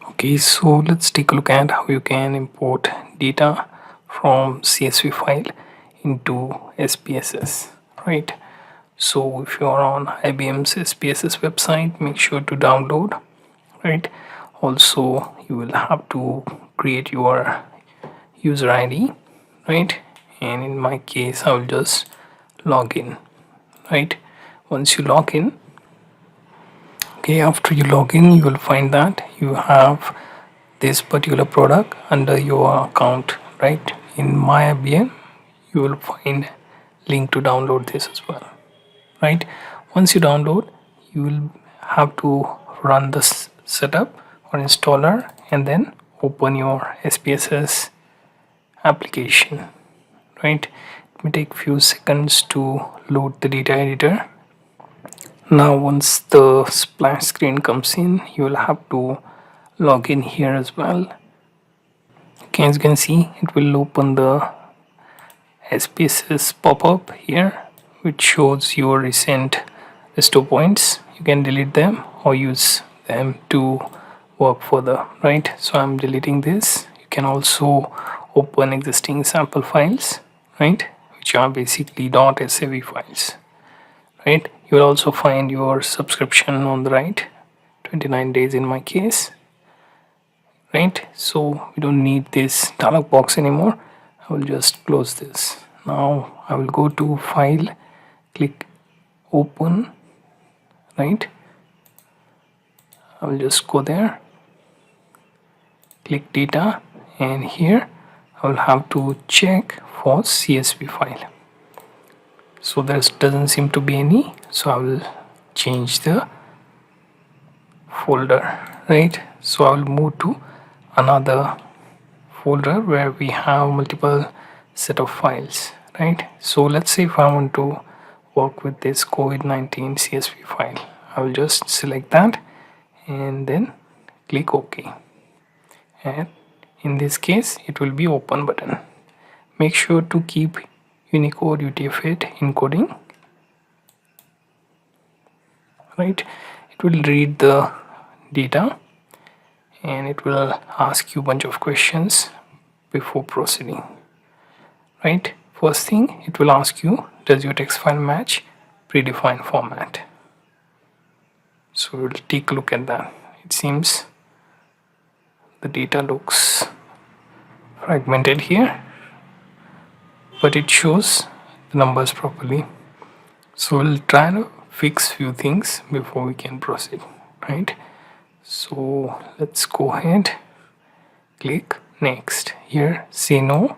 Okay, so let's take a look at how you can import data from CSV file into SPSS, right? So if you are on IBM's SPSS website, make sure to download, right? Also, you will have to create your user ID, right? And in my case, I will just log in, right? Once you log in, okay, after you log in, you will find that you have this particular product under your account, right? In my IBM, you will find link to download this as well, right? Once you download, you will have to run the setup or installer and then open your SPSS application, right? It may take few seconds to load the data editor. Now once the splash screen comes in, you will have to log in here as well. Okay, as you can see, it will open the SPSS pop-up here, which shows your recent restore points. You can delete them or use them to work further, right? So I'm deleting this. You can also open existing sample files, right, which are basically .sav files, right? You will also find your subscription on the right, 29 days in my case, right? So we don't need this dialog box anymore. I will just close this. Now I will go to file, click open, right? I will just go there, click data, and here I will have to check for CSV file. So there doesn't seem to be any, so I will change the folder, right? So I will move to another folder where we have multiple set of files, right? So let's say if I want to work with this COVID-19 CSV file, I will just select that and then click OK, and in this case it will be open button. Make sure to keep Unicode UTF-8 encoding, right? It will read the data and it will ask you a bunch of questions before proceeding, right? First thing, it will ask you, does your text file match predefined format? So we'll take a look at that. It seems the data looks fragmented here, but it shows the numbers properly. So we'll try to fix few things before we can proceed, right? So let's go ahead, click next. Here say no,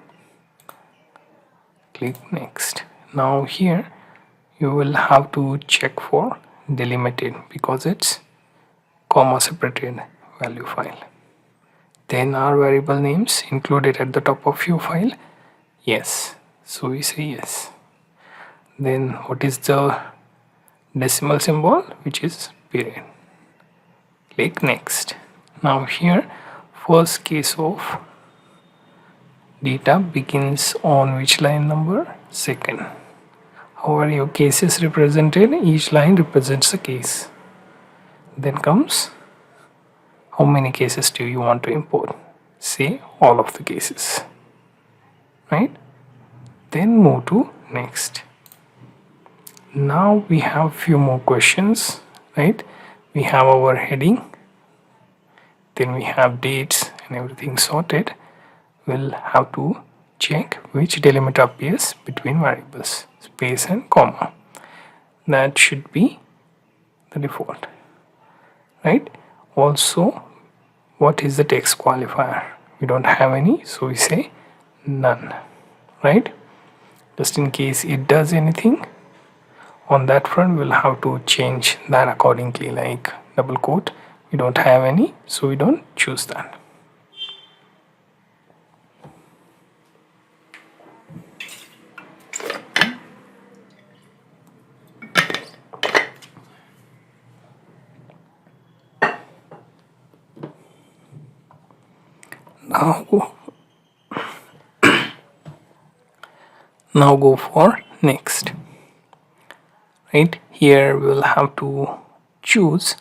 click next. Now here you will have to check for delimited because it's comma separated value file. Then are variable names included at the top of your file? Yes, so we say yes. Then what is the decimal symbol, which is period? Click next. Now here first case of data begins on which line number? Second. However your case is represented, each line represents a case. Then comes how many cases do you want to import? Say all of the cases, right? Then move to next. Now we have few more questions, right? We have our heading, then we have dates and everything sorted. We'll have to check which delimiter appears between variables, space and comma. That should be the default, right? Also, what is the text qualifier? We don't have any, so we say none, right? Just in case it does anything on that front, we'll have to change that accordingly, like double quote. We don't have any, so we don't choose that. Now go for next, right? Here we will have to choose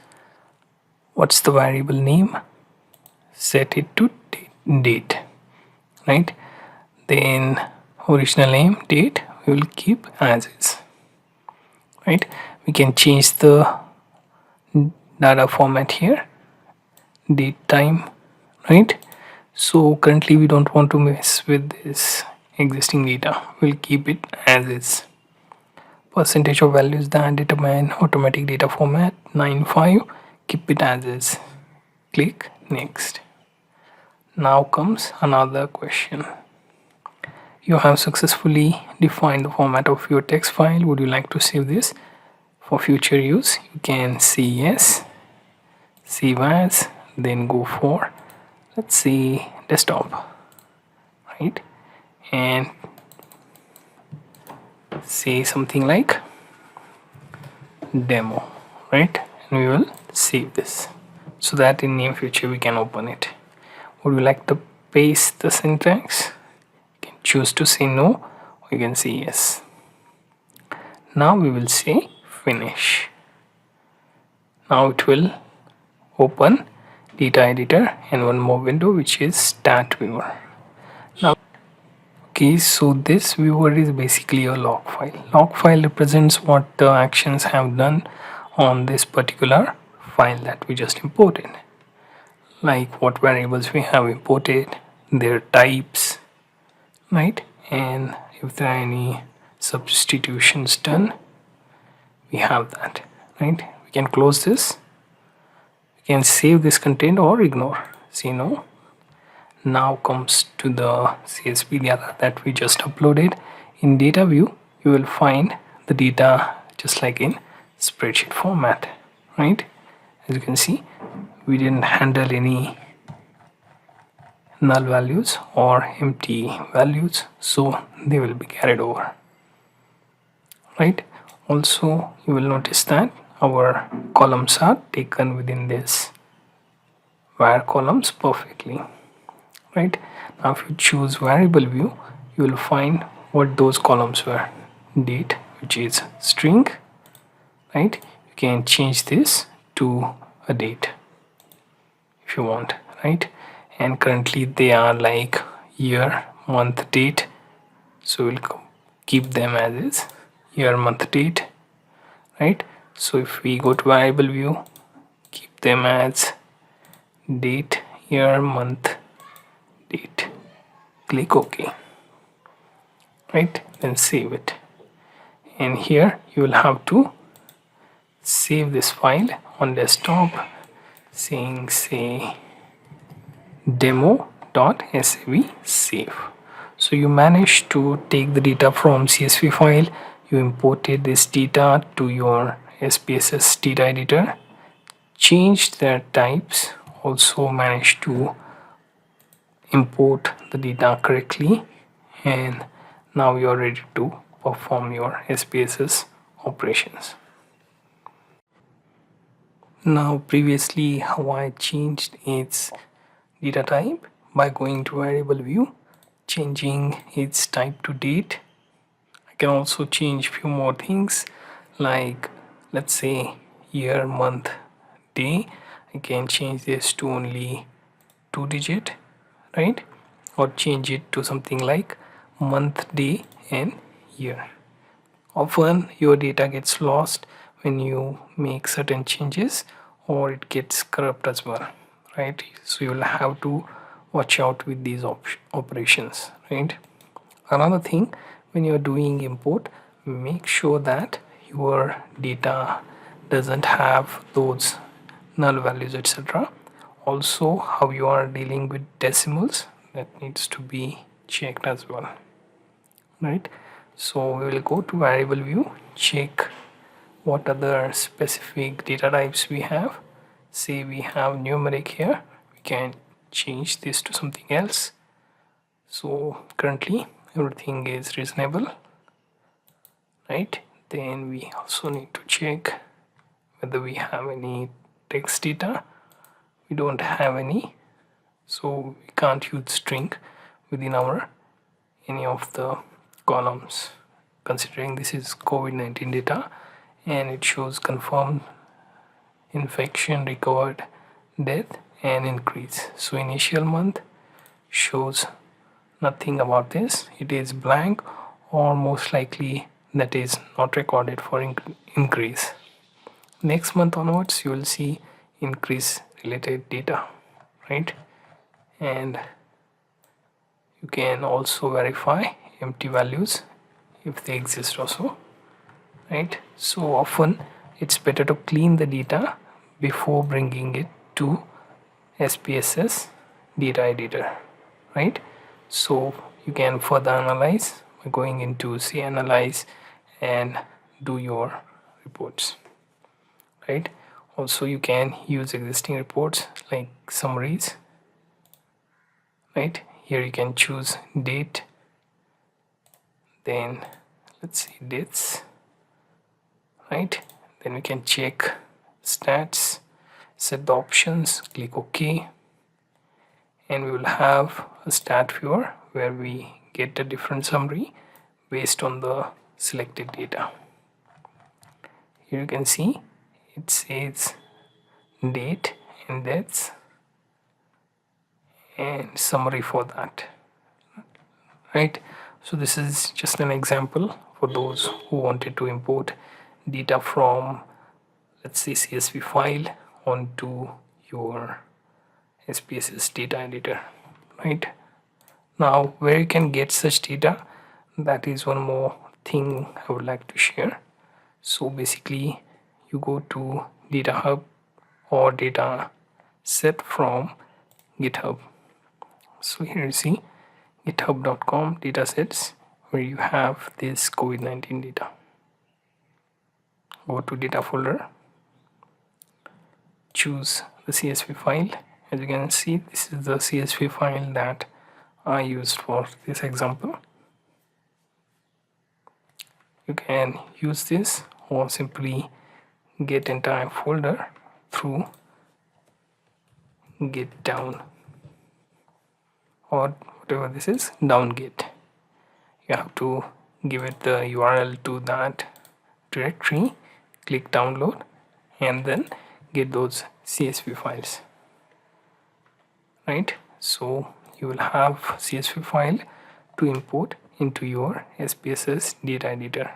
what's the variable name, set it to date, right? Then original name, date, we will keep as is, right? We can change the data format here, date, time, right? So currently we don't want to mess with this existing data, we'll keep it as is. Percentage of values that determine automatic data format 95, keep it as is. Click next. Now comes another question. You have successfully defined the format of your text file. Would you like to save this for future use? You can say yes, save as, then go for, let's say, desktop, right? And say something like demo, right? And we will save this so that in near future we can open it. Would you like to paste the syntax? You can choose to say no, or you can say yes. Now we will say finish. Now it will open data editor and one more window, which is stat viewer. Now, okay, so this viewer is basically a log file. Log file represents what the actions have done on this particular file that we just imported, like what variables we have imported, their types, right? And if there are any substitutions done, we have that, right? We can close this, we can save this content or ignore, say no. Now comes to the CSV data that we just uploaded. In data view, you will find the data just like in spreadsheet format, right? As you can see, we didn't handle any null values or empty values, so they will be carried over, right? Also, you will notice that our columns are taken within this var columns perfectly, right? Now if you choose variable view, you will find what those columns were. Date, which is string, right? You can change this to a date if you want, right? And currently they are like year, month, date, so we'll keep them as is, year, month, date, right? So if we go to variable view, keep them as date, year, month, date. Click OK, right? Then save it. And here you will have to save this file on desktop, saying say demo.sav save. So you managed to take the data from CSV file, you imported this data to your SPSS data editor, changed their types, also managed to import the data correctly, and now you are ready to perform your SPSS operations. Now previously how I changed its data type by going to variable view, changing its type to date. I can also change few more things, like let's say year, month, day. I can change this to only 2-digit, right? Or change it to something like month, day and year. Often your data gets lost when you make certain changes, or it gets corrupt as well, right? So you'll have to watch out with these operations, right? Another thing, when you're doing import, make sure that your data doesn't have those null values, etc. Also, how you are dealing with decimals, that needs to be checked as well, right? So we will go to variable view, check what other specific data types we have. Say we have numeric here, we can change this to something else. So currently everything is reasonable, right? Then we also need to check whether we have any text data. We don't have any, so we can't use string within our any of the columns, considering this is COVID-19 data and it shows confirmed infection, recovered, death and increase. So initial month shows nothing about this, it is blank, or most likely that is not recorded for increase. Next month onwards you will see increase related data, right? And you can also verify empty values if they exist also, right? So often it's better to clean the data before bringing it to SPSS data editor, right? So you can further analyze by going into say analyze and do your reports, right? Also you can use existing reports like summaries, right? Here you can choose date, then let's see dates, right? Then we can check stats, set the options, click OK, and we will have a stat viewer where we get a different summary based on the selected data. Here you can see it says date and dates and summary for that, right? So this is just an example for those who wanted to import data from, let's say, CSV file onto your SPSS data editor, right? Now where you can get such data, that is one more thing I would like to share. So basically you go to data hub or data set from GitHub. So here you see github.com datasets where you have this COVID-19 data. Go to data folder, choose the CSV file. As you can see, this is the CSV file that I used for this example. You can use this or simply get entire folder through get down or whatever this is, down get. You have to give it the URL to that directory, click download, and then get those CSV files, right? So you will have CSV file to import into your SPSS data editor.